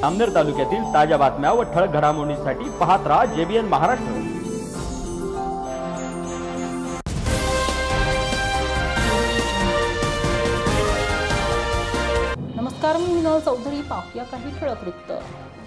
जामनेर तालुक्यातील ताज्या बातम्या व ठळक घडामोडींसाठी पाहत राहा JBN महाराष्ट्र। नमस्कार, मी विनोद चौधरी। पाहूया काही ठळक वृत्त।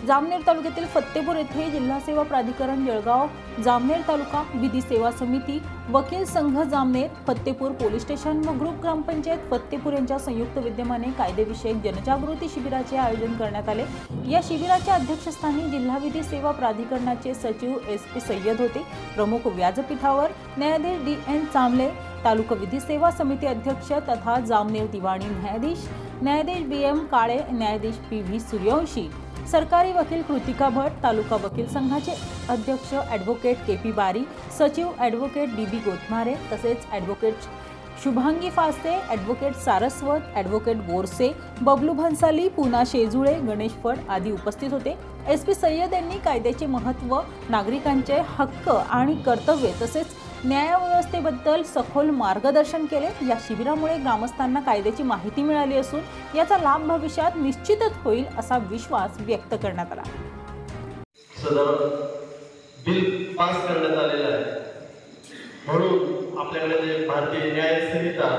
जामनेर तालुक्यातील फत्तेपूर येथे जिल्हा सेवा प्राधिकरण जळगाव, जामनेर तालुका विधी सेवा समिती, वकील संघ जामनेर, फत्तेपूर पोलीस स्टेशन व ग्रुप ग्रामपंचायत फत्तेपूर यांच्या संयुक्त विद्यमाने कायदेविषयक जनजागृती शिबिराचे आयोजन करण्यात आले। या शिबिराच्या अध्यक्षस्थानी जिल्हा विधी सेवा प्राधिकरणाचे सचिव SP सय्यद होते। प्रमुख व्यासपीठावर न्यायाधीश DN चांबले, तालुका विधी सेवा समिती अध्यक्ष तथा जामनेर दिवाणी न्यायाधीश BM काळे, न्यायाधीश PV सूर्यवंशी, सरकारी वकील कृतिका भट, तालुका वकील संघाचे अध्यक्ष ॲडव्होकेट KP बारी, सचिव ॲडव्होकेट DB गोतमारे, तसेच advocate Shubhangi Phaste, advocate Saraswat, advocate Borse, Bablu Bhansali, Poona Shejule, Ganesh Phad आदी उपस्थित होते। SP सय्यद यांनी कायद्याचे महत्त्व, नागरिकांचे हक्क आणि कर्तव्ये तसेच न्यायव्यवस्थेबद्दल सखोल मार्गदर्शन केले। या शिबिरामुळे ग्रामस्थांना कायद्याची माहिती मिळाली असून याचा लाभ भविष्यात निश्चितच होईल असा विश्वास व्यक्त करण्यात आला। सदर बिल पास करण्यात आलेला आहे, म्हणून आपल्याकडे भारतीय न्याय संहिता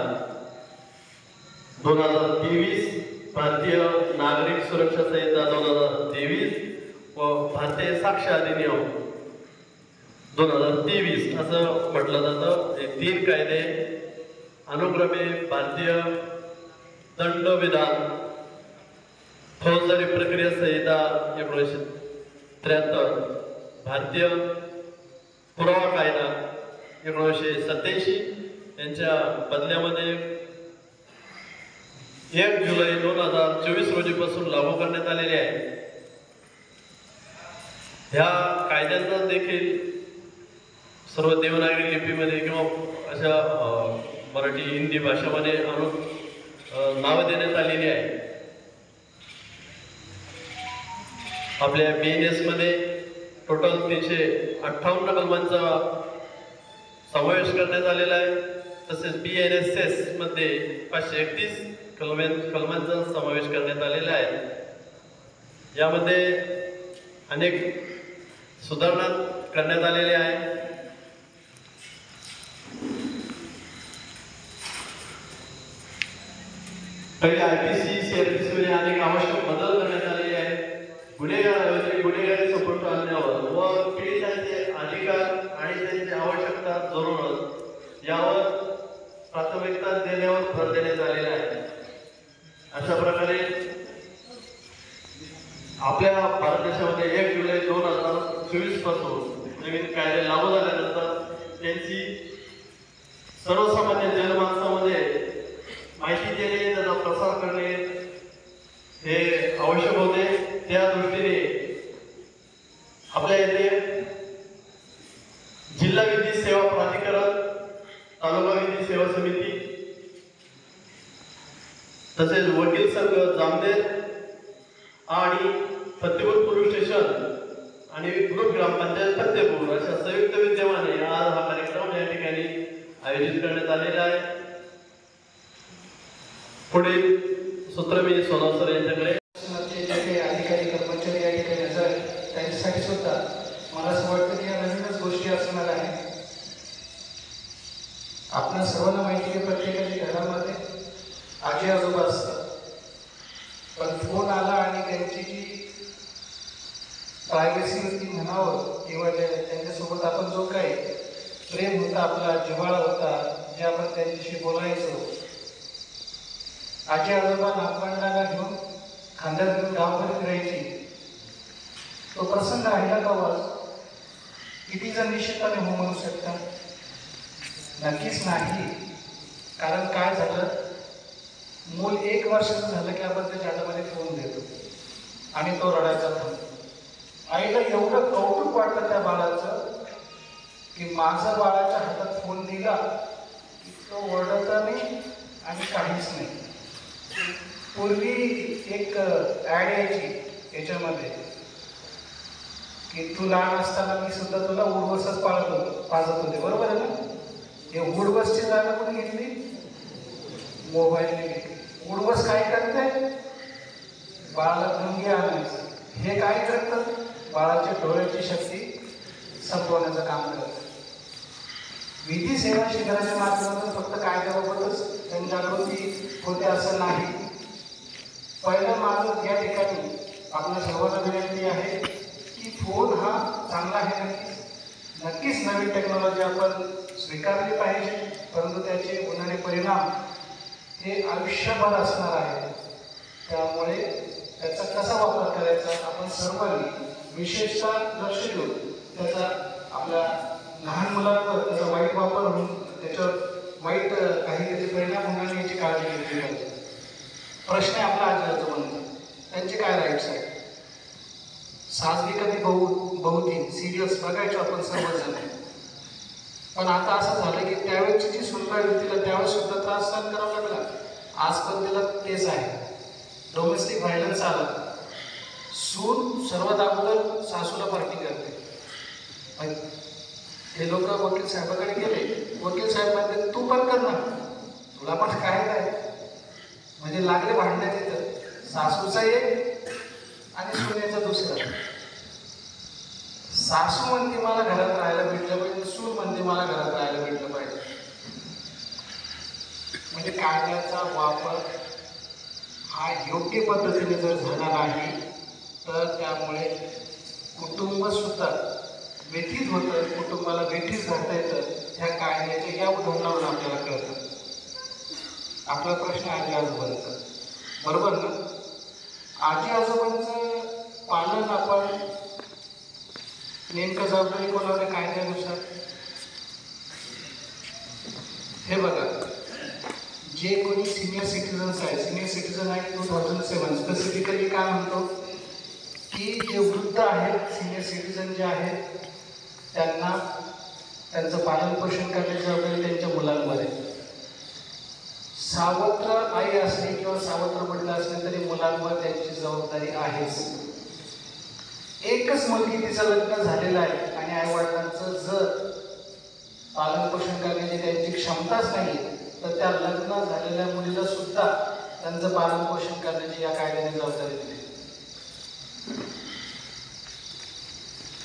2023, भारतीय नागरिक सुरक्षा संहिता 2023 व भारतीय साक्ष अधिनियम 2023 असं म्हटलं जातं। हे तीन कायदे अनुक्रमे भारतीय दंडविधान, फौजदारी प्रक्रिया संहिता 1973, भारतीय पुरावा कायदा 1987 यांच्या बदल्यामध्ये 1 जुलै 2024 रोजीपासून लागू करण्यात आलेले आहे। ह्या कायद्यांना देखील सर्व देवनागरी लिपीमध्ये किंवा अशा मराठी हिंदी भाषामध्ये नावं देण्यात आलेली आहे। आपल्या BNS मध्ये टोटल 358 कलमांचा समावेश करण्यात आलेला आहे। तसेच BNSS मध्ये 531 कलमांचा समावेश करण्यात आलेला आहे। यामध्ये अनेक सुधारणा करण्यात आलेल्या आहे। पहिले IPC CRPC मध्ये अनेक आवश्यक बदल करण्यात आलेले आहेत। गुन्हेगारी संपुष्ट आणण्यावर व पीडितांचे अधिकार आणि त्यांची आवश्यकता जरूरत यावर प्राथमिकता देण्यावर भर देण्यात आलेला आहे। अशा प्रकारे आपल्या भारत देशामध्ये 1 जुलै 2024 पासून नवीन कायदे लागू झाल्यानंतर त्यांची सर्वसामान्य जनमानसामध्ये माहिती देणे, त्याचा प्रसार करणे हे आवश्यक होते। त्या दृष्टीने आपल्या इथे जिल्हा विधी सेवा प्राधिकरण, तालुका विधी सेवा समिती, तसेच वकील संघ जामनेर आणि फत्तेपूर पोलीस स्टेशन आणि ग्रुप ग्रामपंचायत फत्तेपूर अशा संयुक्त विद्यमाने आज हा कार्यक्रम या ठिकाणी आयोजित करण्यात आलेला आहे। पुढील सूत्र मी सोनवणे सर यांच्याकडे अधिकारी कर्मचारी या ठिकाणी हजर आहेत, त्यांच्यासाठी सुद्धा मला असं वाटतं की या नवीनच गोष्टी असणार आहे। आपल्या सर्वांना माहिती आहे प्रत्येकाच्या घरामध्ये आजी आजोबा असतात, पण फोन आला आणि त्यांची जी प्रायव्हसी होती म्हणावं किंवा त्यांच्यासोबत आपण जो काही प्रेम होता, आपला जिव्हाळा होता, जे आपण त्यांच्याशी बोलायचो, आजी आजोबा नातवंडाला घेऊन खांद्यात घेऊन गावमध्ये फिरायची, तो प्रसंग राहिला का वाज? किती जण निश्चितपणे हो म्हणू शकता? नक्कीच नाही। कारण काय झालं, मूल 1 वर्षाचं झालं की आपण त्याच्या हातामध्ये फोन देतो आणि तो रडायचा थांबतो। आईला एवढं कौतुक वाटतं त्या बाळाचं की माझा बाळाच्या हातात फोन दिला की तो ओरडत नाही आणि काहीच नाही। पूर्वी एक ॲड यायची याच्यामध्ये की तू लहान असताना मी सुद्धा तुला उडबसच पाजत होते, बरोबर आहे ना? हे उडबसची जागा कोणी घेतली? मोबाईलने घेतली। उडबस काय करते? बाळाला भंगी आणायचं, हे काय करतं? बाळाच्या डोळ्याची शक्ती संपवण्याचं काम करतं. विधी सेवा शिबिराच्या माध्यमातून फक्त कायद्याबाबतच जनजागृती होते असं नाही. पहिलं माझं या ठिकाणी आपल्या सर्वांना विनंती आहे की फोन हा चांगला आहे नक्कीच नवीन टेक्नॉलॉजी आपण स्वीकारली पाहिजे, परंतु त्याचे होणारे परिणाम हे आयुष्यभर असणार आहे. त्यामुळे त्याचा कसा वापर करायचा आपण सर्वांनी विशेषतः लक्ष देऊन त्याचा आपल्या लहान मुलांवर त्याचा वाईट वापर होऊन त्याच्यावर वाईट काही त्याचे परिणाम होणार याची काळजी घेतली पाहिजे. प्रश्न आहे आपला आजी आजोबांचा, त्यांचे काय राईट्स आहेत? सासरी कधी बहुती सिरियस बघायचो आपण सर्वजण, पण आता असं झालं की त्यावेळेची जी सुनबाई होती तिला त्यावेळेस सुद्धा त्रास सहन करावा लागला. आज पण तिला तेच आहे. डोमेस्टिक व्हायलन्स आला, सून सर्वात अगोदर सासूला पार्टी करते. हे लोक वकील साहेबाकडे गेले, वकील साहेब म्हणते तू पण कर ना, तुला पण काय म्हणजे लागले भांडण्याचे. तर सासूचा एक आणि सुनेचा दुसरा. सासू म्हणते मला घरात राहायला भेटलं पाहिजे, सून म्हणते मला घरात राहायला भेटलं पाहिजे. म्हणजे कायद्याचा वापर हा योग्य पद्धतीने जर झाला नाही तर त्यामुळे कुटुंब सुद्धा व्यथित होतं, कुटुंबाला व्यथित राहता येतं. ह्या कायद्याच्या या उदाहरणावरून आपल्याला कळतं. आपला प्रश्न आजी आजोबांचा, बरोबर ना? आजी आजोबांचं पालन आपण नेमकं जबाबदारी कोणाला कायद्यानुसार? हे बघा, जे कोणी सिनियर सिटीजन्स आहे, सिनियर सिटीजन ॲक्ट 2007 स्पेसिफिकली काय म्हणतो की जे वृद्ध आहेत, सिनियर सिटीजन जे आहेत, त्यांना त्यांचं पालन पोषण करण्याची जबाबदारी त्यांच्या मुलांवर आहे. सावत्र आई असली किंवा सावत्र वडील असले तरी मुलांवर त्यांची जबाबदारी आहेच. एकच मुलगी तिचं लग्न झालेलं आहे आणि आई वडिलांचं जर पालन पोषण करण्याची त्यांची क्षमताच नाही तर त्या लग्न झालेल्या मुलीला सुद्धा त्यांचं पालन पोषण करण्याची या कायद्याने जबाबदारी दिली.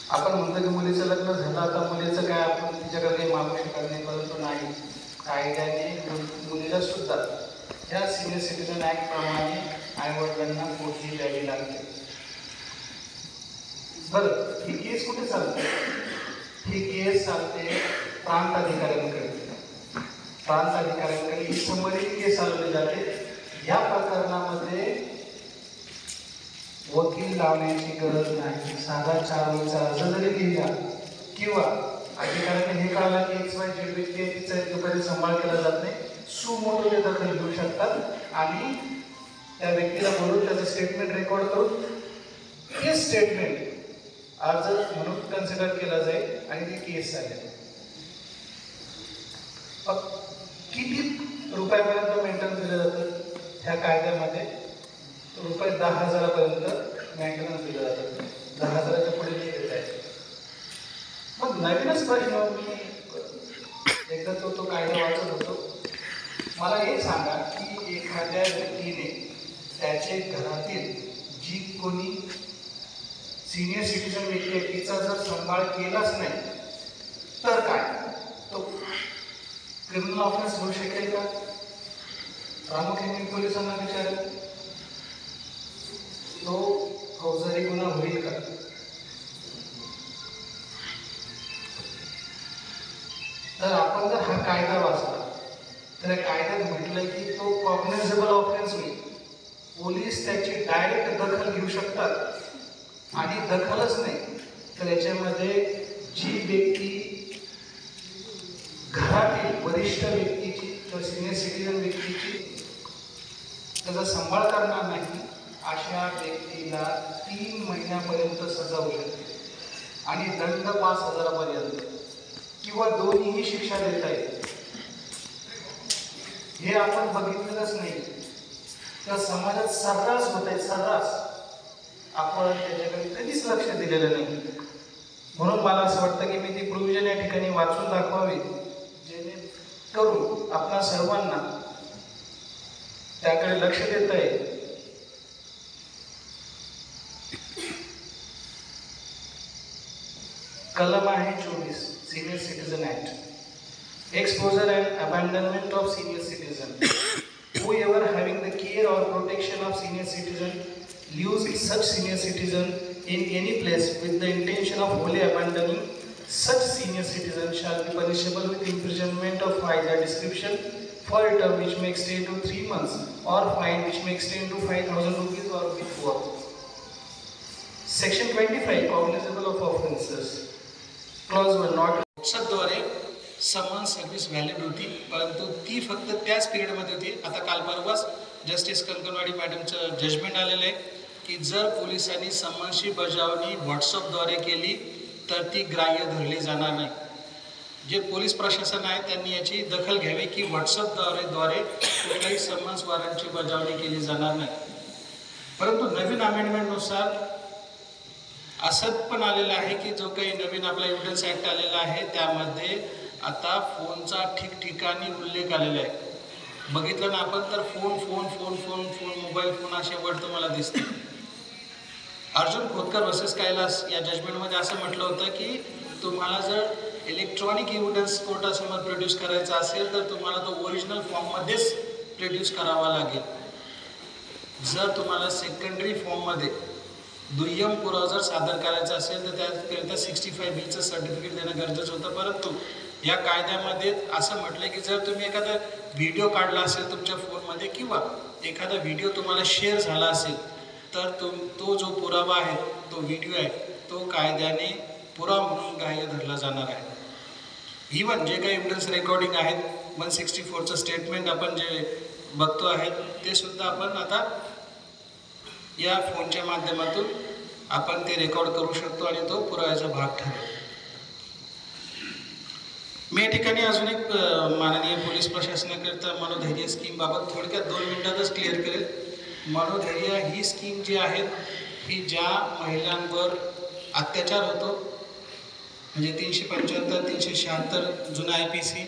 आपण म्हणतो की मुलीचं लग्न झालं, आता मुलीचं काय आपण तिच्याकडे काही मागू शकत नाही, परंतु नाही, कायद्याने मुलीला सुद्धा या सिनियर सिटीजन ॲक्ट प्रमाणे आईवडिलांना पोषणी द्यावी लागते. बरं, ही केस कुठे चालते? ही केस चालते प्रांत अधिकाऱ्यांकडे. प्रांत अधिकाऱ्यांकडे ही समरी केस चालवली जाते. या प्रकरणामध्ये वकील लावण्याची गरज नाही. साधा 4 वहीचा अर्ज जरी लिहिला किंवा अधिकाऱ्याने हे कळलं की XYZ व्यक्ती आहे, तिचा दुपारी सांभाळ केला जात नाही, सुमोटो ते दखल घेऊ शकतात आणि त्या व्यक्तीला बोलून त्याचं स्टेटमेंट रेकॉर्ड करून हे स्टेटमेंट अर्ज म्हणून कन्सिडर केला जाईल आणि ती केस चालेल. किती रुपयापर्यंत मेंटेनन्स दिलं जातं ह्या कायद्यामध्ये? रुपये 10,000 मेंटेनन्स दिलं जातं. 10,000च्या पुढे नाही देत आहे. मग नवीनच प्रश्न, मी एकदा तो कायदा वाचत होतो. मला हे सांगा की एखाद्या व्यक्तीने त्याचे घरातील जी कोणी सिनियर सिटीजन व्यक्ती आहे तिचा जर सांभाळ केलाच नाही तर काय तो क्रिमिनल ऑफेन्स होऊ शकेल का? प्रामुख्याने पोलिसांना विचारेल, तो फौजदारी गुन्हा होईल का? तर आपण जर हा कायदा वाचला तर कायद्यात म्हटलं की तो कॉग्निझेबल ऑफेन्स होईल. पोलीस त्याची डायरेक्ट दखल घेऊ शकतात आणि दखलच नाही तर याच्यामध्ये जी व्यक्ती घरातील वरिष्ठ व्यक्तीची किंवा सिनियर सिटीजन व्यक्तीची त्याचा सांभाळ करणार नाही अशा व्यक्तीला 3 महिन्यापर्यंत सजा होऊ शकते आणि दंड 5,000 किंवा दोन्हीही शिक्षा देता येते. हे आपण बघितलेलंच नाही तर समाजात सर्रास होत आहे, सर्रास. आपण त्याच्याकडे कधीच लक्ष दिलेलं नाही. म्हणून मला असं वाटतं की मी ती प्रोव्हिजन या ठिकाणी वाचून दाखवावी जेणेकरून आपल्या सर्वांना त्याकडे लक्ष देता येईल. कलम आहे 24 senior citizen act. Exposure and abandonment of senior citizen. Whoever having the care or protection of senior citizen leaves such senior citizen in any place with the intention of wholly abandoning such senior citizen shall be punishable with imprisonment of either description for a term which may extend to 3 months or fine which may extend to 5,000 rupees or both. Section 25 cognizable of offences. Clause 1 not WhatsAppद्वारे समन service valid होती, परंतु ती फक्त त्याच पिरियडमध्ये होती. आता काल परवाच जस्टिस कंकणवाडी मॅडमचं जजमेंट आलेलं आहे की जर पोलिसांनी समन्सची बजावणी व्हॉट्सअपद्वारे केली तर ती ग्राह्य धरली जाणार नाही. जे पोलीस प्रशासन आहे त्यांनी याची दखल घ्यावी की व्हॉट्सअपद्वारे कुठल्याही समन्स वॉरंटची बजावणी केली जाणार नाही. परंतु नवीन अमेंडमेंटनुसार असं पण आलेलं आहे की जो काही नवीन आपला एव्हिडन्स ॲक्ट आलेला आहे त्यामध्ये आता फोनचा ठिकठिकाणी उल्लेख आलेला आहे. बघितलं ना आपण तर phone phone phone phone phone mobile phone असे वर्ड तुम्हाला दिसते. अर्जुन खोतकर वर्सेस कैलास या जजमेंटमध्ये असं म्हटलं होतं की तुम्हाला जर इलेक्ट्रॉनिक एव्हिडन्स कोर्टासमोर प्रोड्यूस करायचा असेल तर तुम्हाला तो ओरिजिनल फॉर्ममध्येच प्रोड्यूस करावा लागेल. जर तुम्हाला सेकंडरी फॉर्ममध्ये दुय्यम पुरावा जर सादर करायचा असेल तर त्याकरिता 65B सर्टिफिकेट देणं गरजेचं होतं. परंतु या कायद्यामध्ये असं म्हटलं की जर तुम्ही एखादा व्हिडिओ काढला असेल तुमच्या फोनमध्ये किंवा एखादा व्हिडिओ तुम्हाला शेअर झाला असेल तर तो जो पुरावा आहे तो व्हिडिओ आहे तो कायद्याने पुरावा म्हणून ग्राह्य धरला जाणार आहे. इवन जे काही एव्हिडन्स रेकॉर्डिंग आहेत 164चं स्टेटमेंट आपण जे बघतो आहे ते सुद्धा आपण आता या फोनच्या माध्यमातून आपण ते रेकॉर्ड करू शकतो आणि तो पुराव्याचा भाग ठरेल. मी या ठिकाणी अजून एक माननीय पोलीस प्रशासनाकरिता मनोधैर्य स्कीमबाबत थोडक्यात 2 मिनिटातच क्लिअर करेल. मनोधैर्य ही स्कीम जी आहे ही ज्या महिलांवर अत्याचार होतो म्हणजे 375, 376 जुना IPC,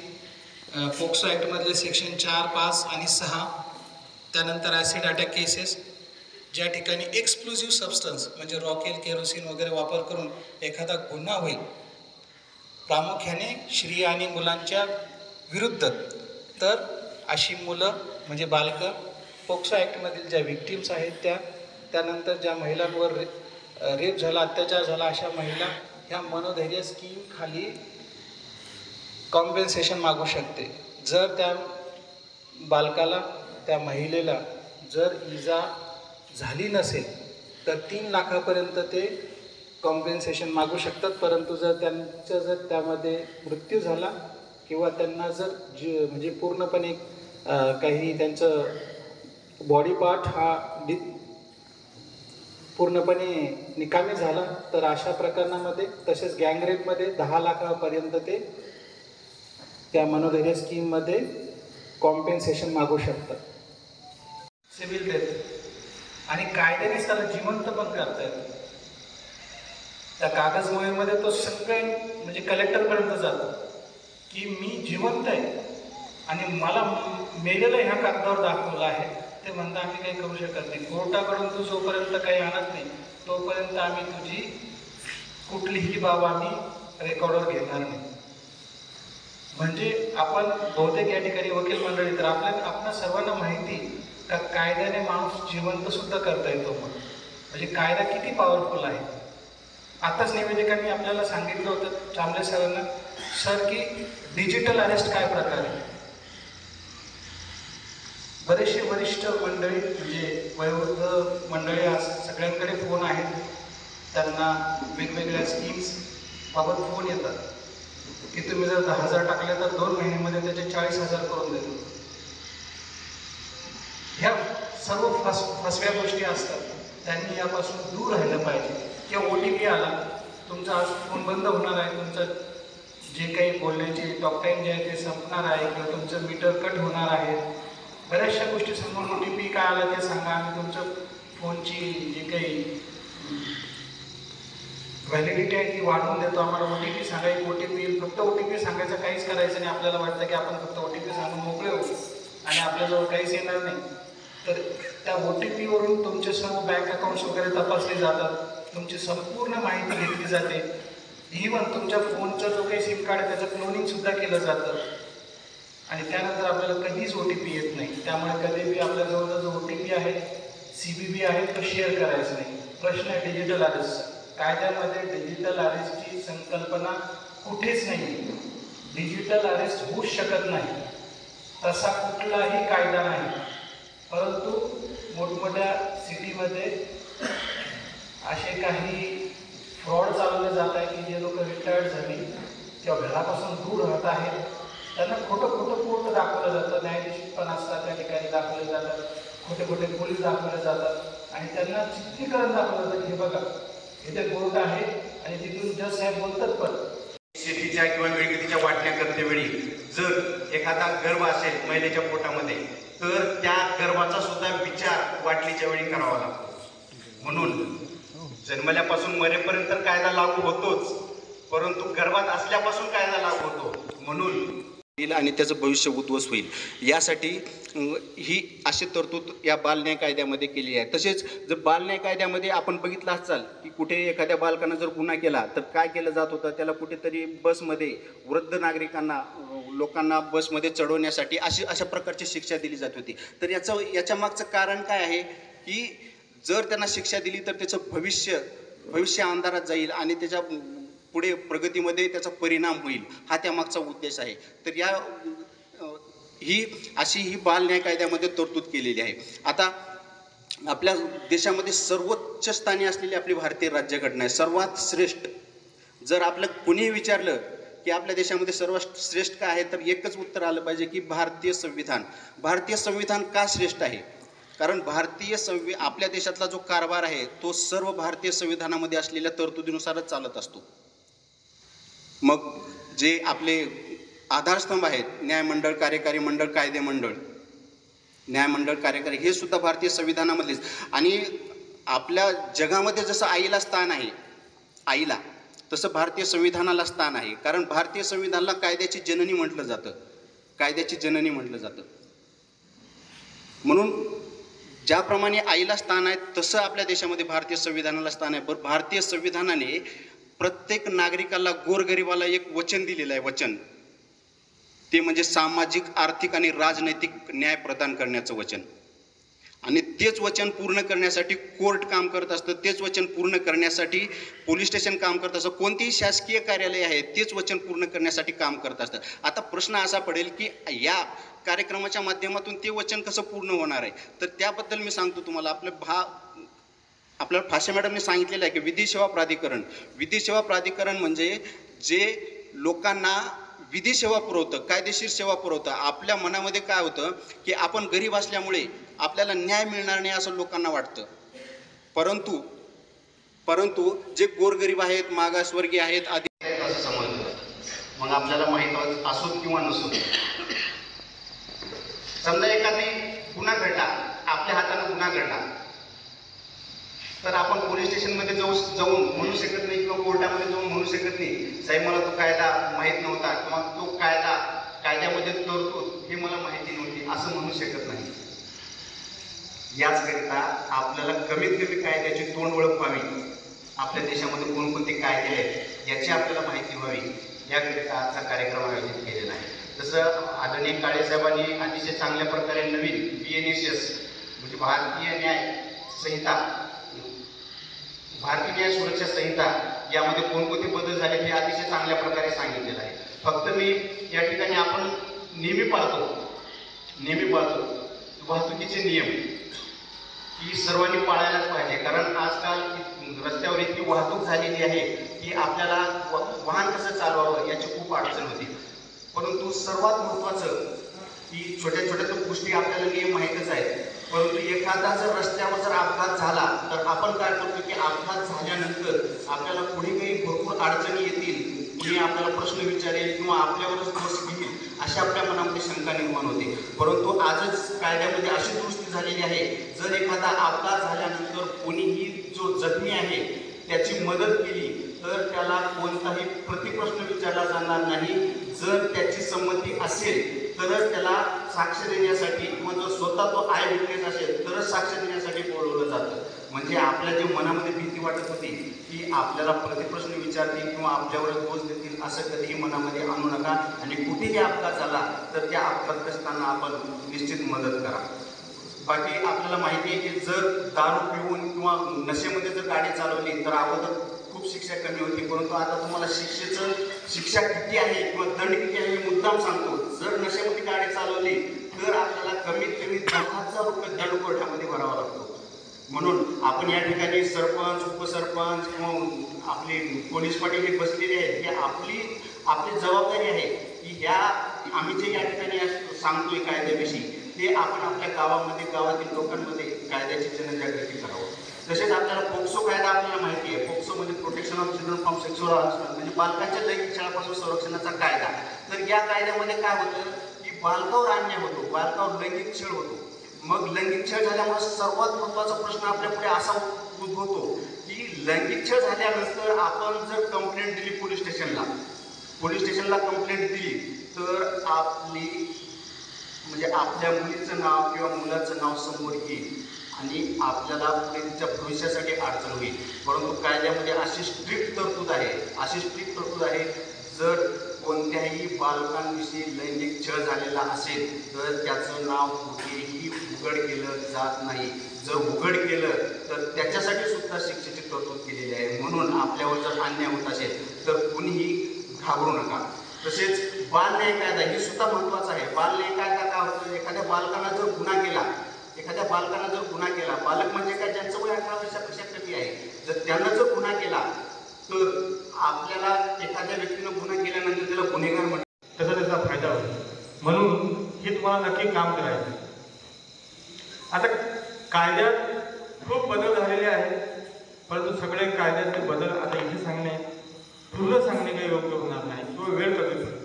पोक्सो ॲक्टमधले सेक्शन 4, 5 आणि 6, त्यानंतर ॲसिड अटॅक केसेस ज्या ठिकाणी एक्सप्लोजिव्ह सबस्टन्स म्हणजे रॉकेल, केरोसिन वगैरे वापर करून एखादा गुन्हा होईल प्रामुख्याने स्त्रिया आणि मुलांच्या विरुद्ध, तर अशी मुलं म्हणजे बालकं पोक्सो ॲक्टमधील ज्या विक्टिम्स आहेत त्यानंतर ज्या महिलांवर रेप झाला, अत्याचार झाला अशा महिला ह्या मनोधैर्य स्कीम खाली कॉम्पेन्सेशन मागू शकते. जर त्या बालकाला त्या महिलेला जर इजा झाली नसेल तर 3 लाखापर्यंत ते कॉम्पेन्सेशन मागू शकतात. परंतु जर त्यामध्ये मृत्यू झाला किंवा त्यांना जर म्हणजे पूर्णपणे काही त्यांचं बॉडी पार्ट हा पूर्णपणे निकामी झाला तर अशा प्रकरणामध्ये तसेच गँगरेपमध्ये 10 लाखापर्यंत ते त्या मनोधैर्य स्कीममध्ये कॉम्पेन्सेशन मागू शकतात. सिव्हिल डेथ आणि कायद्याने त्याला जिवंत पण करता येतं. त्या कागद मोहीमध्ये तो सगळे म्हणजे कलेक्टरपर्यंत जातो की मी जिवंत आहे आणि मला मेलेलं ह्या कागदावर दाखवलं आहे. ते म्हणता आम्ही काही करू शकत नाही. कोर्टाकडून तू जोपर्यंत काही आणत नाही तोपर्यंत आम्ही तुझी कुठलीही बाब आम्ही रेकॉर्डवर घेणार नाही. म्हणजे आपण बहुतेक या ठिकाणी वकील मंडळी तर आपल्या सर्वांना माहिती का कायद्याने माणूस जिवंत सुद्धा करता येतो. म्हणजे कायदा किती पॉवरफुल आहे. आताच निवेदकांनी आपल्याला सांगितलं होतं चांबले सरांना सर की डिजिटल अरेस्ट काय प्रकार आहे. बरेचसे वरिष्ठ मंडळी म्हणजे वयोवृद्ध मंडळी आज सगळ्यांकडे फोन आहेत. त्यांना वेगवेगळ्या स्कीम्स बाबत फोन येतात की तुम्ही जर 10,000 टाकले तर 2 महिन्यामध्ये त्याचे 40,000 करून देतो. ह्या सर्व फसव्या गोष्टी असतात. त्यांनी यापासून दूर राहिलं पाहिजे. किंवा OTP आला तुमचा आज फोन बंद होणार आहे, तुमचं जे काही बोलण्याची टॉक टाईम जे आहे ते संपणार आहे किंवा तुमचं मीटर कट होणार आहे. बऱ्याचशा गोष्टी सांगून OTP काय आला ते सांगा, आम्ही तुमचं फोनची जी काही व्हॅलिडिटी आहे ती वाढवून देतो. आम्हाला OTP सांगा, एक OTP येईल. फक्त OTP सांगायचं काहीच करायचं नाही. आपल्याला वाटतं की आपण फक्त OTP सांगून मोकळे होऊ आणि आपल्याजवळ काहीच येणार नाही. तर त्या OTP वरून तुमचे सर्व बँक अकाउंट्स वगैरे तपासले जातात. तुमची संपूर्ण माहिती घेतली जाते. इव्हन तुमच्या फोनचं जो काही सिम कार्ड आहे त्याचं क्लोनिंग सुद्धा केलं जातं आणि त्यानंतर आपल्याला कधीच OTP येत नाही. त्यामुळे कधीही आपल्याजवळ जो OTP आहे, CBB आहे, तो शेअर करायचा नाही. प्रश्न आहे डिजिटल अरेस्टचा. कायद्यामध्ये डिजिटल अरेस्टची संकल्पना कुठेच नाही. डिजिटल अरेस्ट होऊच शकत नाही, तसा कुठलाही कायदा नाही. परंतु मोठमोठ्या सिटीमध्ये असे काही फ्रॉड चालवले जात आहे की जे लोक रिटायर्ड झाली किंवा घरापासून दूर राहत आहेत, त्यांना खोटं कोर्ट दाखवलं जातं. न्यायाधीश पण असतात त्या ठिकाणी दाखवले जातात, खोटे पोलीस दाखवले जातात आणि त्यांना चित्रीकरण दाखवलं जातं की हे बघा इथे कोर्ट आहे आणि तिथून जज साहेब बोलतात. पण शेतीच्या किंवा मिळकतीच्या वाटण्या करतेवेळी जर एखादा गर्भ असेल महिलेच्या पोटामध्ये, तर त्या गर्भाचा सुद्धा विचार वाटणीच्या वेळी करावा लागतो. म्हणून जन्मल्यापासून मरेपर्यंत कायदा लागू होतोच, परंतु गर्भात असल्यापासून कायदा लागू होतो. म्हणून आणि त्याचं भविष्य उद्ध्वस्त होईल यासाठी ही अशी तरतूद या बाल न्याय कायद्यामध्ये केली आहे. तसेच जर बाल न्याय कायद्यामध्ये आपण बघितलं असाल की कुठे एखाद्या बालकानं जर गुन्हा केला तर काय केलं जात होतं, त्याला कुठेतरी बसमध्ये वृद्ध नागरिकांना लोकांना बसमध्ये चढवण्यासाठी अशा प्रकारची शिक्षा दिली जात होती. तर याच्या मागचं कारण काय आहे की जर त्यांना शिक्षा दिली तर त्याचं भविष्य अंधारात जाईल आणि त्याच्या पुढे प्रगतीमध्ये त्याचा परिणाम होईल, हा त्यामागचा उद्देश आहे. तर ही बाल न्याय कायद्यामध्ये तरतूद केलेली आहे. आता आपल्या देशामध्ये सर्वोच्च स्थानी असलेली आपली भारतीय राज्यघटना आहे, सर्वात श्रेष्ठ. जर आपलं कुणीही विचारलं की आपल्या देशामध्ये सर्वात श्रेष्ठ काय आहे, तर एकच उत्तर आलं पाहिजे की भारतीय संविधान. भारतीय संविधान का श्रेष्ठ आहे? कारण आपल्या देशातला जो कारभार आहे तो सर्व भारतीय संविधानामध्ये असलेल्या तरतुदीनुसारच चालत असतो. मग जे आपले आधारस्तंभ आहेत, न्यायमंडळ, कार्यकारी मंडळ, कायदे मंडळ, न्यायमंडळ, कार्यकारी, हे सुद्धा भारतीय संविधानामधलेच. आणि आपल्या जगामध्ये जसं आईला स्थान आहे, आईला, तसं भारतीय संविधानाला स्थान आहे. कारण भारतीय संविधानाला कायद्याची जननी म्हटलं जातं. म्हणून ज्याप्रमाणे आईला स्थान आहे तसं आपल्या देशामध्ये भारतीय संविधानाला स्थान आहे. बरं, भारतीय संविधानाने प्रत्येक नागरिकाला, गोरगरिबाला एक वचन दिलेलं आहे. वचन ते म्हणजे सामाजिक, आर्थिक आणि राजनैतिक न्याय प्रदान करण्याचं वचन. आणि तेच वचन पूर्ण करण्यासाठी कोर्ट काम करत असतं, तेच वचन पूर्ण करण्यासाठी पोलीस स्टेशन काम करत असतं, कोणतीही शासकीय कार्यालय आहे तेच वचन पूर्ण करण्यासाठी काम करत असतं. आता प्रश्न असा पडेल की या कार्यक्रमाच्या माध्यमातून ते वचन कसं पूर्ण होणार आहे, तर त्याबद्दल मी सांगतो तुम्हाला. आपल्याला फाशे मॅडमने सांगितलेलं आहे की विधी सेवा प्राधिकरण म्हणजे जे लोकांना विधी सेवा पुरवतं, कायदेशीर सेवा पुरवतं. आपल्या मनामध्ये काय होतं की आपण गरीब असल्यामुळे आपल्याला न्याय मिळणार नाही असं लोकांना वाटतं. परंतु जे गोरगरीब आहेत, मागासवर्गीय आहेत, असं समजलं. मग आपल्याला माहीत असोत किंवा नसोत, समजा एखादी गुन्हा घडला, आपल्या हाताने गुन्हा घडला, तर आपण पोलीस स्टेशनमध्ये जाऊन म्हणू शकत नाही किंवा कोर्टामध्ये जाऊन म्हणू शकत नाही साहेब मला तो कायदा माहीत नव्हता किंवा तो कायद्यामध्ये तरतूद हे मला माहिती नव्हती, असं म्हणू शकत नाही. याचकरिता आपल्याला कमीत कमी कायद्याची तोंड ओळख व्हावी, आपल्या देशामध्ये कोणकोणते कायदे आहेत याची आपल्याला माहिती व्हावी, याकरिता आजचा कार्यक्रम आयोजित केलेला आहे. जसं आदरणीय काळे साहेबांनी अतिशय चांगल्या प्रकारे नवीन BNSS म्हणजे भारतीय न्याय सुरक्षा संहिता यामध्ये कोणकोणते बदल झाले हे अतिशय चांगल्या प्रकारे सांगितलेलं आहे. फक्त मी या ठिकाणी आपण नेहमी पाळतो वाहतुकीचे नियम की सर्वांनी पाळायलाच पाहिजे. कारण आजकाल रस्त्यावर इतकी वाहतूक झालेली आहे की आपल्याला वाहन कसं चालवावं याची खूप अडचण होती. परंतु सर्वात महत्त्वाचं की छोट्या गोष्टी आपल्याला नियम माहीतच आहेत, परंतु एखादा जर रस्त्यावर जर अपघात झाला तर आपण काय करतो की अपघात झाल्यानंतर आपल्याला पुढे काही भरपूर अडचणी येतील, मी आपल्याला प्रश्न विचारेल किंवा आपल्यावरच दोष घेईल अशी आपल्या मनामध्ये शंका निर्माण होते. परंतु आजच कायद्यामध्ये अशी दुरुस्ती झालेली आहे, जर एखादा अपघात झाल्यानंतर कोणीही जो जखमी आहे त्याची मदत केली तर त्याला कोणताही प्रतिप्रश्न विचारला जाणार नाही. जर त्याची संमती असेल तरच त्याला साक्ष देण्यासाठी किंवा जर स्वतः तो आय विटनेस असेल तरच साक्ष देण्यासाठी बोलवलं जातं. म्हणजे म्हणजे आपल्या जे मनामध्ये भीती वाटत होती की आपल्याला प्रतिप्रश्न विचारतील किंवा आपल्यावर दोष देतील, असं कधीही मनामध्ये आणू नका. आणि कुठेही अपघात झाला तर त्या अपघातग्रस्तांना आपण निश्चित मदत करा. बाकी आपल्याला माहिती आहे की जर दारू पिऊन किंवा नशेमध्ये जर गाडी चालवली तर अगोदर खूप शिक्षा कमी होती, परंतु आता तुम्हाला शिक्षा किती आहे किंवा दंड किती आहे मी मुद्दाम सांगतो. जर नशेमध्ये गाडी चालवली तर आपल्याला कमीत कमी 10,000 रुपये दंड कोर्टामध्ये भरावा लागतो. म्हणून आपण या ठिकाणी सरपंच, उपसरपंच किंवा आपले पोलीस पाटील हे बसलेले आहेत, की आपली जबाबदारी आहे की ह्या आम्ही जे या ठिकाणी सांगतोय कायद्याविषयी ते आपण आपल्या गावातील लोकांमध्ये कायद्याची जनजागृती करावं. तसेच आपल्याला पोक्सो कायदा आपल्याला माहिती आहे. पोक्सो म्हणजे protection of children from sexual harassment, म्हणजे बालकांच्या लैंगिक छळापासून संरक्षणाचा कायदा. तर या कायद्यामध्ये काय होतं की बालकावर अन्याय होतो, बालकावर लैंगिक छळ होतो. मग लैंगिक छळ झाल्यामुळे सर्वात महत्त्वाचा प्रश्न आपल्या पुढे असा उद्भवतो की लैंगिक छळ झाल्यानंतर आपण जर कंप्लेंट दिली पोलीस स्टेशनला कंप्लेंट दिली तर आपल्या मुलीचं नाव किंवा मुलाचं नाव समोर येईल आणि आपल्याला पुढे तिच्या भविष्यासाठी अडचण होईल. परंतु कायद्यामध्ये अशी स्ट्रिक्ट तरतूद आहे, जर कोणत्याही बालकांविषयी लैंगिक छळ झालेला असेल तर त्याचं नाव कुठेही उघड केलं जात नाही. जर उघड केलं तर त्याच्यासाठी सुद्धा शिक्षेची तरतूद केलेली आहे. म्हणून आपल्यावर जर अन्याय होत असेल तर कुणीही घाबरू नका. तसेच बाल न्याय कायदा हे सुद्धा महत्त्वाचा आहे. बाल न्याय कायदा काय होतं, एखाद्या बालकानं जर गुन्हा केला, बालक म्हणजे काय, ज्यांचं वय 18 वर्षापेक्षा कमी आहे, जर त्यांना जर गुन्हा केला तर आपल्याला एखाद्या व्यक्तीनं गुन्हा केल्यानंतर त्याला गुन्हेगार म्हणतात, त्याचा त्याचा फायदा होतो. म्हणून हे तुम्हाला नक्की काम करायचं. आता कायद्यात खूप बदल झालेले आहेत, परंतु सगळे कायद्यातले बदल आता इथे पूर्ण सांगणे काही योग्य होणार नाही किंवा वेळ कमी पडेल.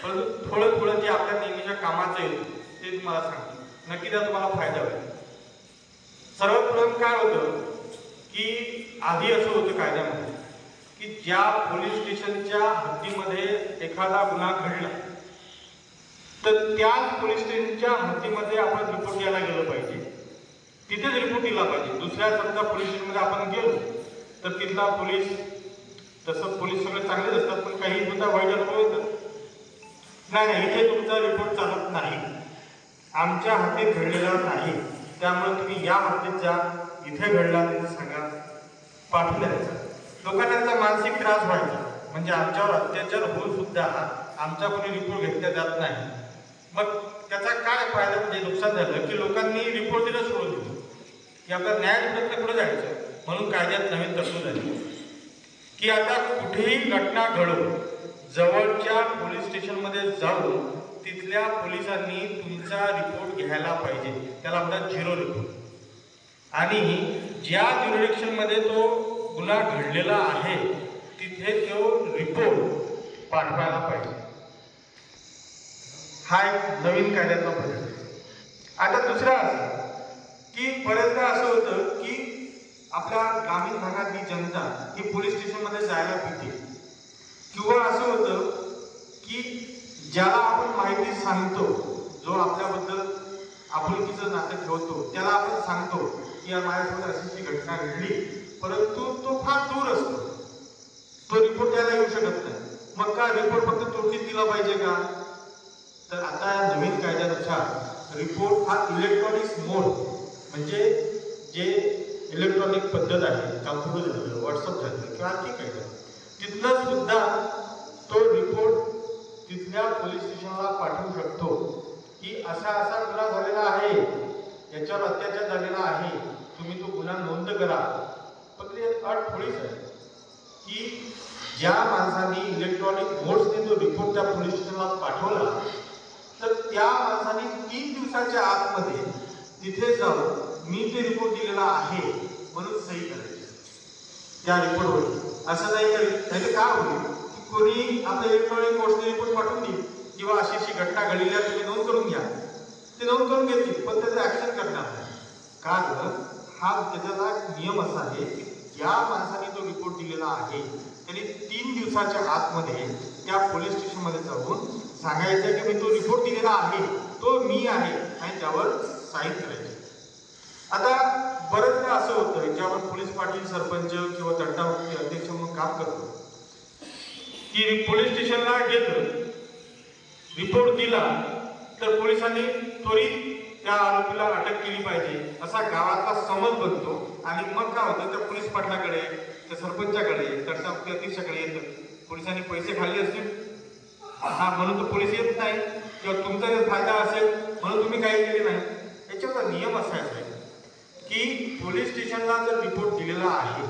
परंतु थोडं जे आपल्या नेहमीच्या कामाचं येईल ते तुम्हाला सांगतो. नक्की त्याचा तुम्हाला फायदा होईल. सर्वात प्रथम काय होतं की आधी असं होतं कायद्यामध्ये की ज्या पोलीस स्टेशनच्या हद्दीमध्ये एखादा गुन्हा घडला तर त्याच पोलीस स्टेशनच्या हद्दीमध्ये आपण रिपोर्ट द्यायला गेलं पाहिजे, तिथेच रिपोर्ट दिला पाहिजे. दुसऱ्या समजा पोलीस स्टेशनमध्ये आपण गेलो तर तिथला पोलीस, तसं पोलीस सगळे चांगलेच असतात पण काही सुद्धा वाईट अनुभव येतात. नाही इथे तुमचा रिपोर्ट चालत नाही, आमच्या हद्दीत घडलेला नाही, त्यामुळे तुम्ही या हद्दीत जा, इथे घडला तिथे सांगा, पाठवून द्यायचा. लोकांना त्याचा मानसिक त्रास व्हायचा, म्हणजे आमच्यावर अत्याचार होऊन सुद्धा आमचा कोणी रिपोर्ट घेतला जात नाही. मग त्याचा काय फायदा म्हणजे नुकसान झालं की लोकांनी रिपोर्ट दिलं सोडून दिलं की आपला न्याय प्रयत्न पुढे जायचं. म्हणून कायद्यात नवीन तरतूद झाली की आता कुठेही घटना घडून जवळच्या पोलीस स्टेशनमध्ये जाऊन तिथल्या पोलिसांनी तुमचा रिपोर्ट घ्यायला पाहिजे. त्याला म्हणतात 0 रिपोर्ट. आणि ज्या ज्युरिडिक्शनमध्ये तो गुन्हा घडलेला आहे तिथे तो रिपोर्ट पाठवायला पाहिजे. हा एक नवीन कायद्यातला बदल. आता दुसरा असं की बरेचदा असं होतं की आपल्या ग्रामीण भागातली जनता ही पोलीस स्टेशनमध्ये जायला भीते, किंवा असं होतं की ज्याला आपण माहिती सांगतो, जो आपल्याबद्दल आपुलकीचं नातं ठेवतो, त्याला आपण सांगतो की या माझ्यासोबत अशी घटना घडली, परंतु तो फार दूर असतो, तो रिपोर्ट द्यायला येऊ शकत नाही. मग का रिपोर्ट फक्त तोडीत दिला पाहिजे का? तर आता नवीन कायद्यानुसार रिपोर्ट हा इलेक्ट्रॉनिक मोड, म्हणजे जे इलेक्ट्रॉनिक पद्धत आहे, कॉम्प्युटर झालं, व्हॉट्सअप झालं किंवा आणखी काही झालं, तिथनं सुद्धा तो रिपोर्ट तिथल्या पोलीस स्टेशनला पाठवू शकतो की असा गुन्हा झालेला आहे, याच्यावर अत्याचार झालेला आहे, तुम्ही तो गुन्हा नोंद करा. पण ते अट थोडीच आहे की ज्या माणसाने इलेक्ट्रॉनिक मोड्सने तो रिपोर्ट त्या पोलीस स्टेशनला पाठवला तर त्या माणसाने 3 दिवसाच्या आतमध्ये तिथे जाऊन मी ते रिपोर्ट दिलेला आहे म्हणून सही करायची त्या रिपोर्टवर. असं नाही तर काय होईल की कोणी आपल्या इलेक्ट्रॉनिक मोड्सने रिपोर्ट पाठवून देईल किंवा अशी घटना घडलेली आहे तुम्ही नोंद करून घ्या, ते नोंद करून घेतील पण त्याचं ऍक्शन करणार नाही. कारण हा त्याचा नियम असा आहे की ज्या माणसाने तो रिपोर्ट दिलेला आहे त्यांनी 3 दिवसाच्या आतमध्ये त्या पोलीस स्टेशनमध्ये जाऊन सांगायचं की मी तो रिपोर्ट दिलेला आहे, तो मी आहे, आणि त्यावर साईन करायची. आता बरंचदा असं होतं की आपण सरपंच किंवा तंटामुक्ती अध्यक्ष म्हणून काम करतो की पोलीस स्टेशनला गेलं, रिपोर्ट दिला तर पोलिसांनी त्वरित त्या आरोपीला अटक केली पाहिजे असा गावातला समज बनतो. आणि मग काय होतं, त्या पोलीस पाटलाकडे, त्या सरपंचाकडे, तंटामुक्ती अध्यक्षाकडे येतं, पोलिसांनी पैसे खाल्ले असतील म्हणून तर पोलीस येत नाही, किंवा तुमचा जर फायदा असेल म्हणून तुम्ही काही केले नाही. याच्याचा नियम असा आहे की पोलीस स्टेशनला जर रिपोर्ट दिलेला आहे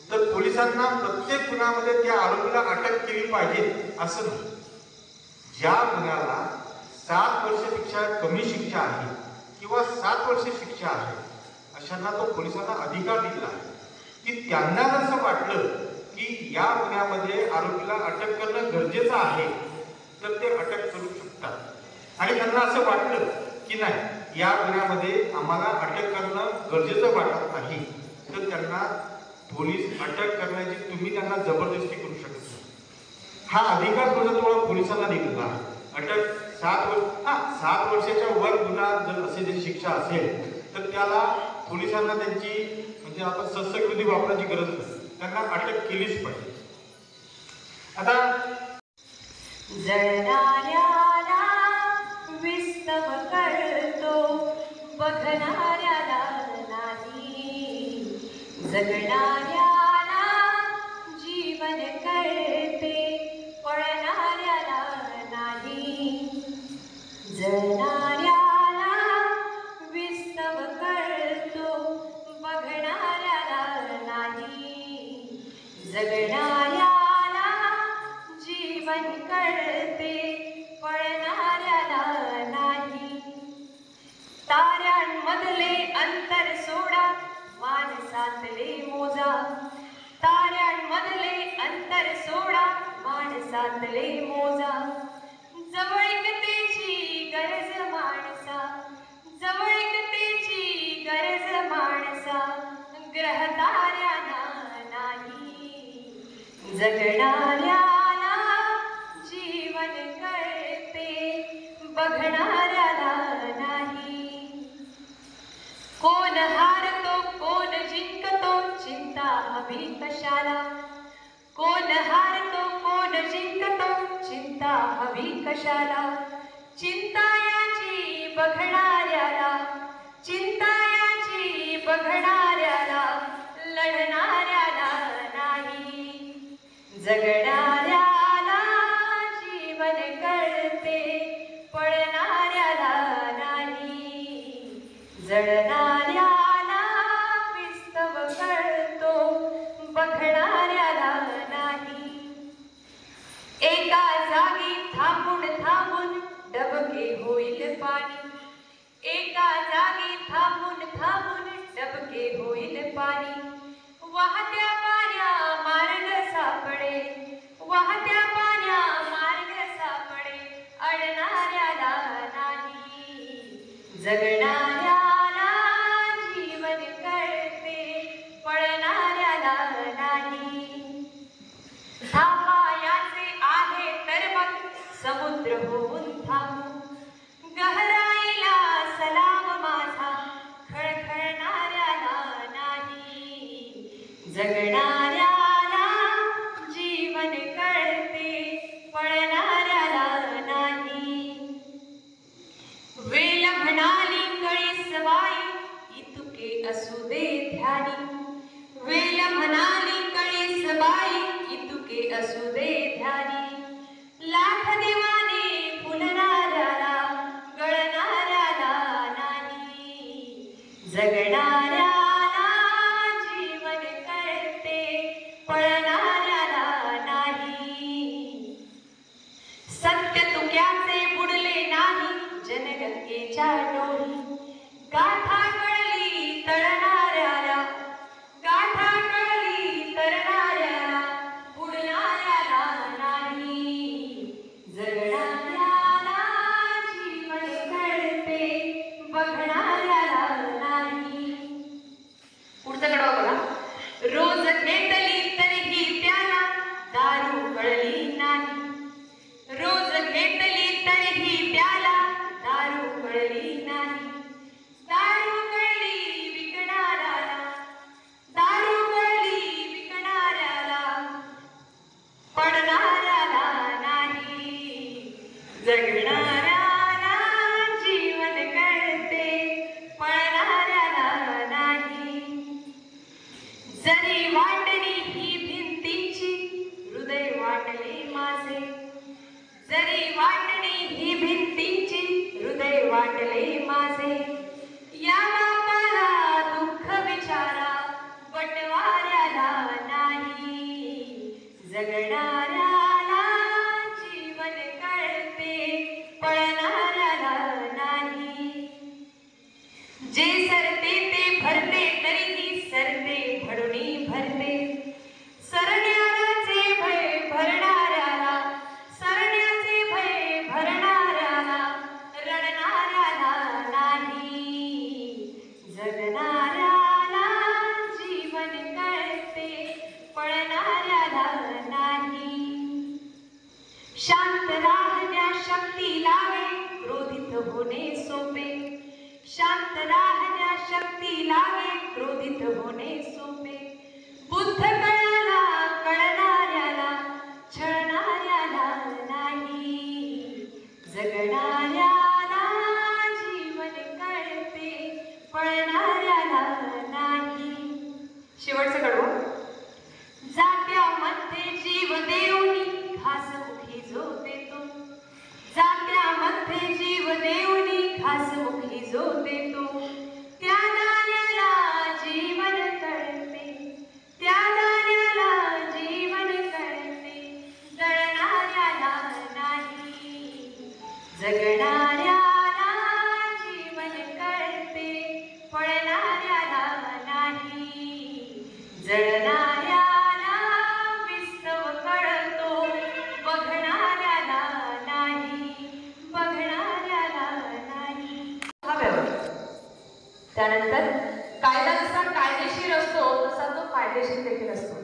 तर पोलिसांना प्रत्येक गुन्ह्यामध्ये त्या आरोपीला अटक केली पाहिजे असं नाही. ज्या गुन्ह्याला 7 वर्षापेक्षा कमी शिक्षा आहे किंवा 7 वर्ष शिक्षा आहे अशांना तो पोलिसांना अधिकार दिला आहे की त्यांना जसं वाटलं की या गुन्ह्यामध्ये आरोपीला अटक करणं गरजेचं आहे तर ते अटक करू शकतात. आणि त्यांना असं वाटलं की नाही या गुन्ह्यामध्ये आम्हाला अटक करणं गरजेचं वाटत नाही तर त्यांना पोलीस अटक करण्याची तुम्ही त्यांना जबरदस्ती करू शकत नाही. हा अधिकार तुम्हाला पोलिसांना दिलेला आहे. अटक 7 वर्षाच्या वर गुन्हा जर असे जरी शिक्षा असेल तर त्याला पोलिसांना त्यांची म्हणजे आपण सत्सविधी वापरायची गरज नाही, त्यांना अटक केलीच पाहिजे. आता जळणाऱ्याला विस्तव करतो, बघणाऱ्याला नाही, जगणाऱ्याला जीवन करते, पळणाऱ्याला नाही. जळणाऱ्याला विस्तव करतो, बघणाऱ्याला नाही, जगणाऱ्याला जीवन करते, पळणाऱ्याला नाही. ताऱ्यांमधले अंतर सोडा, माणसातले मोजा, ताऱ्यांमधले अंतर सोडा, माणसातले मोजा. जवळीकतेची गरज माणसा, जवळीकतेची गरज माणसा, ग्रहताऱ्यांना नाही. जगणाऱ्याला जीवन करते, बघणाऱ्याला नाही. कोण हारतो कोण जिंकतो, चिंता हवी कशाला. कोण हारतो कोण जिंकतो, चिंता हवी कशाला. चिंता याची बघणाऱ्याला, चिंता याची बघणाऱ्याला, लढणाऱ्याला नाही. जगणाऱ्याला जीवन करते, पळणाऱ्याला नाही. जळणाऱ्याला विस्तव करतो, बघणाऱ्याला नाही. एका जागी थांबून थांबून डबके होईल पाणी, एका जागी थांबून थांबून डबके होईल पाणी. वाहत्या पाण्या मार्ग सापडे, वाहत्या पाण्या मार्ग सापडे, अडणाऱ्याला नाही. जगणाऱ्याला जीवन करते, पळणाऱ्याला नाही. थांबायाचे आहे तर मग समुद्र होऊन थांबू, गहराईला सलाम माझा, खळखळणाऱ्याला नाही. जगणाऱ्याला जीवन करते, पळणाऱ्याला नाही. वेल म्हणाली कळी सवाई, इतुके असू दे ध्यानी. वेल म्हणाली कळी सवाई, इतुके असू दे ध्यानी. लाख देवाने फुलणाऱ्याला, गळणाऱ्याला नाही. जगणाऱ्याला जीवन करते, पळणाऱ्याला नाही. सत्य तुक्याचे बुडले नाही, जनगंगेच्या डोही. गाथा कळली तळणाऱ्याला, गाथा कळली तळणाऱ्याला, बुडणाऱ्याला नाही. जगणाऱ्याला जीवन करते, बघणाऱ्याला नाही. पुढचा कडवा बघा. रोज घेतली तरीही त्याला दारू कळली नाही. रोज घेतली तरीही त्याला दारू कळली नाही. दारू कळली विकणाऱ्याला, दारू कळली जरी वाटली ही भिंतीची हृदय वाटले माझे, जरी वाटली ही भिंतीची हृदय वाटले माझे, या बापाला दुःख विचारा बटवाऱ्याला नाही, जगणाऱ्याला जीवन कळते पळणाऱ्याला नाही, जे सरते ते भरते तरीही सरते भरुणी भरते, सरण्याचे भय भरणाऱ्याला, सरण्याचे भय भरणाऱ्याला, रडणाऱ्याला नाही, जगणाऱ्याला जीवन कळते पळणाऱ्याला नाही, शांत राहण्या शक्ती लावे क्रोधित होणे सोपे, शांत राहण्या शक्ती लावे क्रोधित होणे सोपे, बुद्ध कळाला कळणाऱ्याला छळणाऱ्याला नाही, जगणाऱ्याला जीवन कळते पळणाऱ्याला नाही. शेवटचं कडवं. जात्यामध्ये जीव देऊनी घासमुखी जो देतो, जात्यामध्ये जीव देऊनी घासमुखी जो देतो, त्या दाण्याला जीवन कळते, त्या दाण्याला जीवन कळते, जळणाऱ्याला नाही, जगणाऱ्याला जीवन कळते पळणाऱ्याला नाही, जळणाऱ्याला विस्तव कळतो बघणाऱ्याला नाही, बघणाऱ्याला नाही. त्यानंतर कायदा जसा कायदेशीर असतो तसा तो फायदेशीर देखील असतो,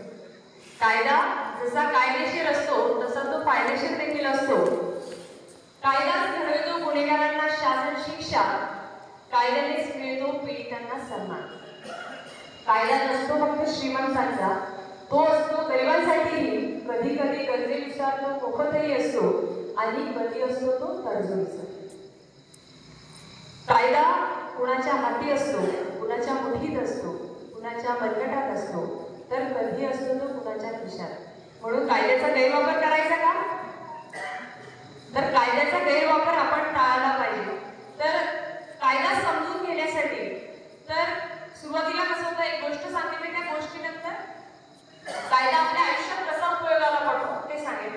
कायदा जसा कायदेशीर असतो तसा तो फायदेशीर देखील असतो, कायदाच घडवितो गुन्हेगारांना शासन शिक्षा, कायद्यानेच मिळतो पीडितांना सन्मान. कायदा नसतो फक्त श्रीमंतांचा, तो असतो गरिबांसाठीही, कधी कधी गरजेनुसार तो मोफतही असतो आणि कधी असतो तो तडजोडीचा. कायदा कुणाच्या हाती असतो, कुणाच्या मुठीत असतो, कुणाच्या मनगटात असतो, तर कधी असतो तो कुणाच्या खिशात. म्हणून कायद्याचा गैरवापर करायचा का? तर कायद्याचा गैरवापर आपण टाळला पाहिजे. तर कायदा समजून घेण्यासाठी तर सुरुवातीला कसं होतं, एक गोष्ट सांगते मी, त्या गोष्टीनंतर कायदा आपल्या आयुष्यात कसा उपयोगाला पडतो ते सांगेन.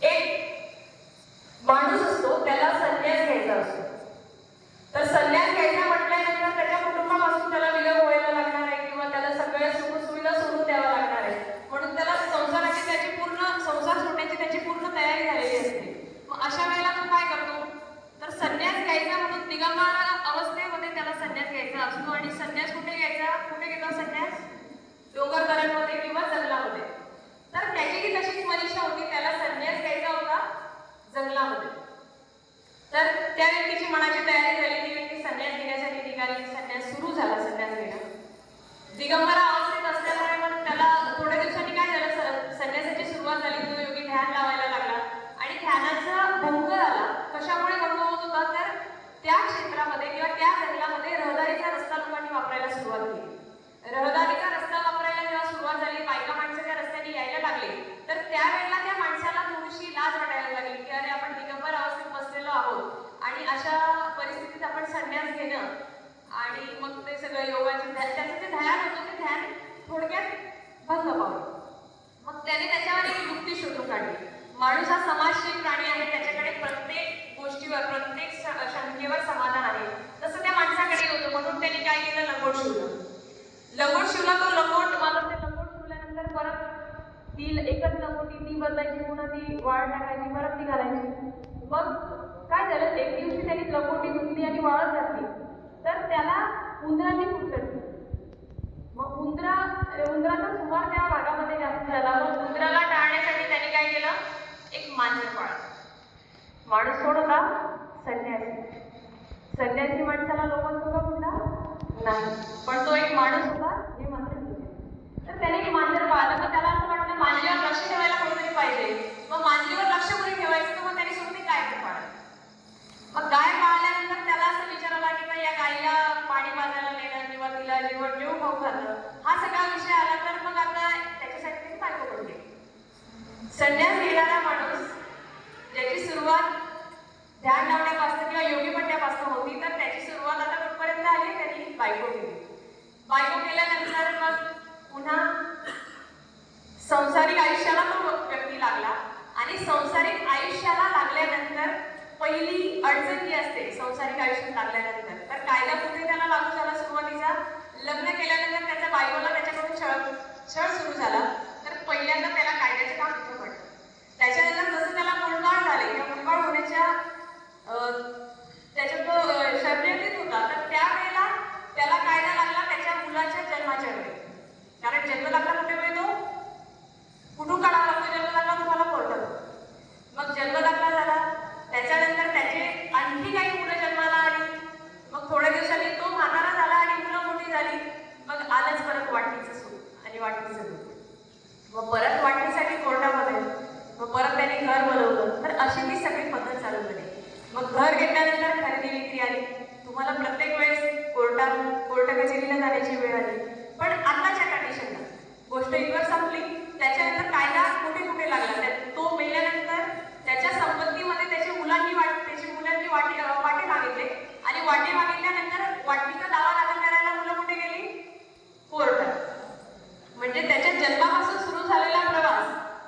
एक माणूस असतो त्याला संन्यास घ्यायचा असतो, तर संन्यास घ्यायचा म्हटल्यानंतर त्याच्या कुटुंबापासून त्याला विलग व्हायला लागणार आहे किंवा त्याला सगळ्या सुखसुविधा सोडून द्यावा लागणार आहे. म्हणून त्याला संसाराची त्याची पूर्ण संसार सोडण्याची त्याची पूर्ण तयारी झालेली असते. मग अशा वेळेला तो काय करतो, तर संन्यास घ्यायचा म्हणून दिगंबर अवस्थेमध्ये त्याला संन्यास घ्यायचा असतो. आणि संन्यास कुठे घ्यायचा, कुठे घेतो संन्यास? डोंगरदऱ्यांमध्ये किंवा जंगलामध्ये. तर त्याचीही तशीच मनीषा होती, त्याला संन्यास घ्यायचा होता जंगलामध्ये. तर त्या व्यक्तीची मनाची तयारी झाली, ती व्यक्ती संन्यास घेण्यासाठी निघाली, संन्यास सुरू झाला. संन्यास घेणं दिगंबर अवस्थेत असल्यामुळे मग त्याला थोड्या दिवसांनी काय झालं, संन्यासाची सुरुवात झाली. तो योगी ध्यान लावायला लागला आणि ध्यानाचा भंग झाला. कशामुळे भंग होत होता, तर त्या क्षेत्रामध्ये किंवा त्या जंगलामध्ये रहदारीचा रस्ता लोकांनी वापरायला सुरुवात केली. रहदारीचा रस्ता वापरायला जेव्हा सुरुवात झाली, बायका माणसं त्या रस्त्याने यायला लागले, तर त्यावेळेला त्या माणसाला थोडीशी लाज वाटायला लागली की अरे आपण दिगंबर अवस्थेत बसलेलो आहोत आणि अशा परिस्थितीत आपण संन्यास घेणं आणि मग ते सगळं योगाचे त्याचं जे ध्यान होतं ते ध्यान थोडक्यात भंग पावलं. मग त्याने त्याच्यावर एक युक्ती शोधून काढली. माणूस हा समाजशील प्राणी आहे, त्याच्याकडे प्रत्येक गोष्टीवर प्रत्येक शंकेवर समाधान आहे. तसं त्या माणसाकडे होतं. म्हणून त्यांनी काय केलं, लंगोट शिवलं. लंगोट शिवला तो लंगोट. मला ते लंगोट शिवल्यानंतर परत ती एकच लंगोटी ती बदलायची, पुन्हा ती वाळ टाकायची, परत ती घालायची. मग काय झालं, एक दिवशी त्यांनी लंगोटी धुतली आणि वाळत घातली, तर त्याला उंदरांनी कुरतडली. मग उंदराचा सुमार त्या भागामध्ये जास्त झाला. मग उंदराला टाळण्यासाठी त्यांनी काय केलं, एक मांजर पाळलं. माणूस कोण होता, संन्यासी. संन्यासी माणसाला लोक असतो का कुठला, नाही, पण तो एक माणूस होता हे मात्र. तर त्याने एक मांजर पाळलं. मग त्याला असं वाटलं मांजरीवर लक्ष ठेवायला कोणतरी पाहिजे. मग मांजरीवर लक्ष कोणी ठेवायचं, तर मग त्याने शेवटी गाय पाळलं. मग गाय पाळल्यानंतर त्याला असं विचारायला की या गायीला पाणी पाजायला नेणं किंवा तिला जेवण जेवू खाऊ घालणं हा सगळा विषय संन्यास घेणारा माणूस ज्याची सुरुवात ध्यान लावण्यापासून किंवा योगी म्हणण्यापासून होती, तर त्याची सुरुवात आता कुठपर्यंत आली? त्यांनी बायको केली. बायको केल्यानंतर मग पुन्हा संसारिक आयुष्याला तो व्यक्ती लागला आणि संसारिक आयुष्याला लागल्यानंतर पहिली अडचण जी असते संसारिक आयुष्यात लागल्यानंतर, तर कायदा कुठे त्याला लागू झाला? सुरुवातीचा लग्न केल्यानंतर त्याच्या बायकोला त्याच्याकडून छळ सुरू झाला, तर पहिल्यांदा त्याला कायद्याचे काम कुठे पडलं. त्याच्यानंतर जसं त्याला मुलबाळ झाले किंवा मुलबाळ होण्याच्या त्याच्यात तो शर्यतीत होता, तर त्यावेळेला त्याला कायदा लागला त्याच्या मुलाच्या जन्माच्या वेळी. कारण जन्मदाखला कुठे मिळतो? कुठून काढावा लागतो जन्मदाखला? तुम्हाला कोर्टात. मग जन्मदाखला झाला, त्याच्यानंतर त्याचे आणखी काही मुलं जन्माला आली. मग थोड्या दिवसांनी तो म्हातारा झाला आणि मुलं मोठी झाली. मग आलंच परत वाटणीचं सूट आणि वाटणीचं दूध. मग परत वाटणीसाठी कोर्टामध्ये, मग परत त्याने घर बनवलं. तर अशी ती सगळी पद्धत चालू झाली. मग घर घेतल्यानंतर खरेदी विक्री आली. तुम्हाला प्रत्येक वेळेस कोर्ट कचेरीला जाण्याची वेळ आली. पण आताच्या कंडिशनला गोष्ट इथवर संपली. त्याच्यानंतर कायदा कुठे कुठे लागला? तो मेल्यानंतर त्याच्या संपत्तीमध्ये त्याची मुलांनी वाटे मागितले आणि वाटे मागितल्यानंतर वाटणीचा दावा दाखल करायला मुलं कुठे गेली? कोर्टात. म्हणजे त्याच्या जन्मापासून सुरू झालेला प्रवास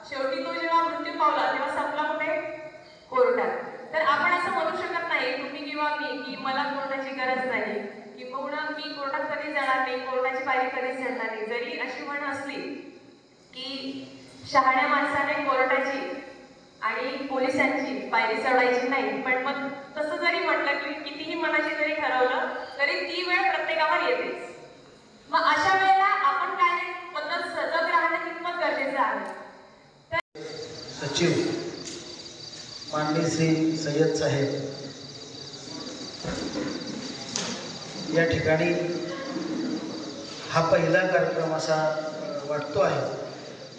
शेवटी तो जेव्हा मृत्यू पावला तेव्हा संपला कुठे? कोर्टात. तर आपण असं म्हणू शकत नाही तुम्ही किंवा मी की मला कोर्टाची गरज नाही किंवा मी कोर्टात कधी जाणार नाही, कोर्टाची पायरी कधीच चढणार नाही. जरी अशी म्हण असली की शहाण्या माणसाने कोर्टाची आणि पोलिसांची पायरी चढायची नाही, पण मग तसं जरी म्हटलं की कितीही मनाशी जरी ठरवलं तरी ती वेळ प्रत्येकावर येतेच. मग अशा वेळेला आपण काय पद्धत सजग राहणं कितपत गरजेचं आहे? सचिव माननीय श्री सय्यद साहेब या ठिकाणी हा पहिला कार्यक्रम असा वाटतो आहे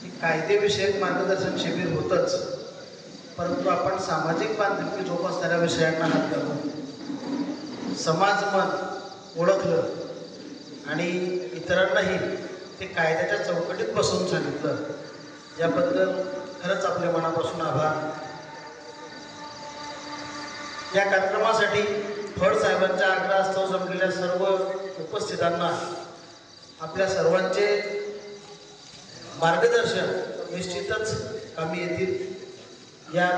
की कायदेविषयक मार्गदर्शन शिबिर होतंच, परंतु आपण सामाजिक बांधिलकी जोपासणाऱ्या विषयांना हात घालून समाज मन ओळखलं आणि इतरांनाही ते कायद्याच्या चौकटीत बसवून सांगितलं, याबद्दल खरंच आपल्या मनापासून आभार. या कार्यक्रमासाठी फड साहेबांच्या आग्रहास्तव जमलेल्या सर्व उपस्थितांना आपल्या सर्वांचे मार्गदर्शन निश्चितच कामी येतील. या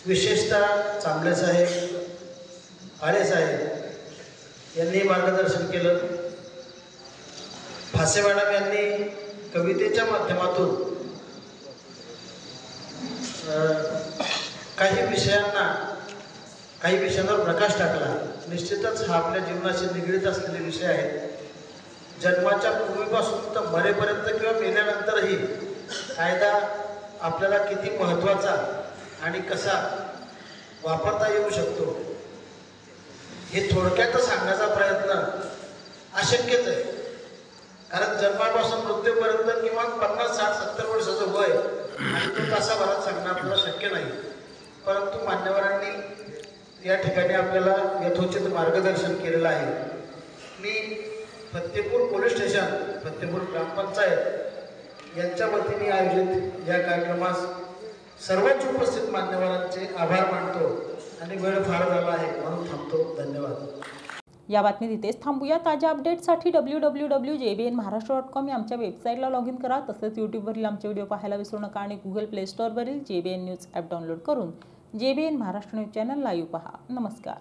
विशेषतः चांबले साहेब, आळे साहेब यांनी मार्गदर्शन केलं. फासे मॅडम यांनी कवितेच्या माध्यमातून काही विषयांवर प्रकाश टाकला. निश्चितच हा आपल्या जीवनाशी निगडीत असलेले विषय आहेत. जन्माच्या पूर्वीपासून तर मरेपर्यंत किंवा मेल्यानंतरही कायदा आपल्याला किती महत्त्वाचा आणि कसा वापरता येऊ शकतो हे थोडक्यात सांगण्याचा प्रयत्न अशक्यच आहे. कारण जन्मापासून मृत्यूपर्यंत किंवा 50, 60, 70 वर्षाचं वय आणि तो तासाभरात सांगणं आपल्याला शक्य नाही. परंतु मान्यवरांनी या ठिकाणी आपल्याला यथोचित मार्गदर्शन केलेलं आहे. मी फत्तेपूर पोलीस स्टेशन, फत्तेपूर ग्रामपंचायत यांच्या वतीने आयोजित या कार्यक्रमास सर्वच उपस्थित मान्यवरांचे आभार मानतो आणि वेळ फार झाला आहे म्हणून थांबतो. धन्यवाद. या बातमीत इथेच थांबूया. ताज्या अपडेटसाठी www.jbnmaharashtra.com या आमच्या वेबसाईटला लॉग इन करा. तसंच यूट्यूबवरील आमचे व्हिडिओ पाहायला विसरू नका आणि गुगल प्ले स्टोअरवरील JBN न्यूज ॲप डाउनलोड करून JBN Maharashtra news channel live पहा. नमस्कार.